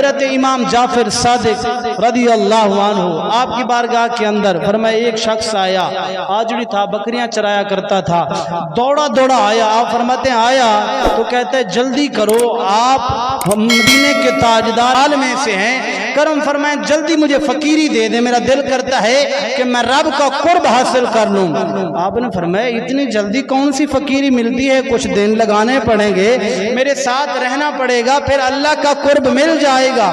حضرت امام جعفر صادق رضی اللہ عنہ آپ کی بارگاہ کے اندر فرمائے ایک شخص آیا، آجڑی تھا، بکریاں چرایا کرتا تھا، دوڑا دوڑا آیا، آپ فرماتے ہیں آیا تو کہتے ہیں جلدی کرو، آپ مدینے کے تاجدار میں سے ہیں، کرم فرمائیں جلدی مجھے فقیری دے دیں، میرا دل کرتا ہے کہ میں رب کا قرب حاصل کر لوں۔ آپ نے فرمایا اتنی جلدی کون سی فقیری ملتی ہے، کچھ دن لگانے پڑیں گے، میرے ساتھ رہنا پڑے گا، پھر اللہ کا قرب مل جائے گا۔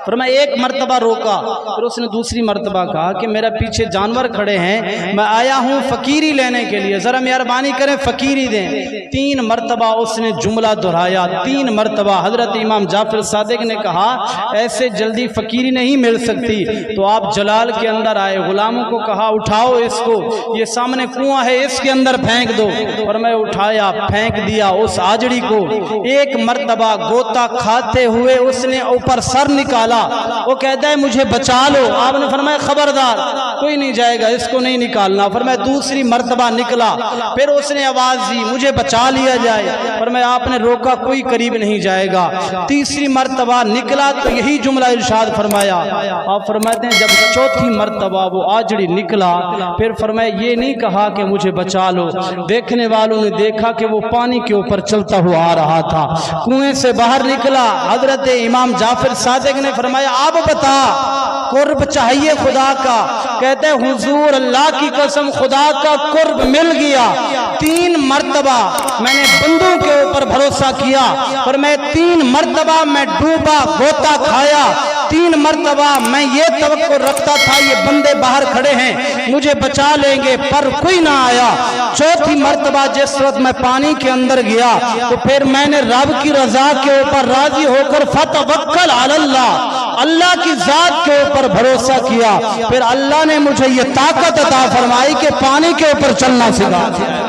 فرمایا ایک مرتبہ روکا، پھر اس نے دوسری مرتبہ کہا کہ میرا پیچھے جانور کھڑے ہیں، میں آیا ہوں فقیری لینے کے لیے، ذرا مہربانی کریں فقیری دیں۔ 3 مرتبہ اس نے جملہ دہرایا، 3 مرتبہ حضرت امام جعفر صادق نے کہا ایسے جلدی فقیری نہیں مل سکتی۔ تو آپ جلال کے اندر آئے، غلاموں کو کہا اٹھاؤ اس کو، یہ سامنے کنواں ہے اس کے اندر پھینک دو، اور میں اٹھایا پھینک دیا اس آجڑی کو۔ ایک مرتبہ گوتا کھاتے ہوئے اس نے اوپر سر نکالا، وہ کہتا ہے مجھے بچا لو، آپ نے فرمایا خبردار کوئی نہیں جائے گا، اس کو نہیں نکالنا۔ فرمایا دوسری مرتبہ نکلا، پھر اس نے آواز دی مجھے بچا لیا جائے، فرمایا آپ نے روکا کوئی قریب نہیں جائے گا۔ تیسری مرتبہ نکلا تو یہی جملہ ارشاد فرمایا۔ آپ فرماتے ہیں جب چوتھی مرتبہ وہ آجڑی نکلا، پھر فرمایا یہ نہیں کہا کہ مجھے بچا لو، دیکھنے والوں نے دیکھا کہ وہ پانی کے اوپر چلتا ہوا آ رہا تھا۔ کنویں سے باہر نکلا، حضرت امام جعفر صادق نے فرمایا اب بتا قرب چاہیے خدا کا، کہتے ہیں حضور اللہ کی قسم خدا کا قرب مل گیا۔ 3 مرتبہ میں نے بندوں کے اوپر بھروسہ کیا، پر میں 3 مرتبہ میں ڈوبا، غوطہ کھایا، 3 مرتبہ میں یہ توقع رکھتا تھا یہ بندے باہر کھڑے ہیں مجھے بچا لیں گے، پر کوئی نہ آیا۔ چوتھی مرتبہ جس وقت میں پانی کے اندر گیا تو پھر میں نے رب کی رضا کے اوپر راضی ہو کر فتوکل علی اللہ، اللہ کی ذات کے اوپر بھروسہ کیا، پھر اللہ نے مجھے یہ طاقت عطا فرمائی کہ پانی کے اوپر چلنا سکھا دیا۔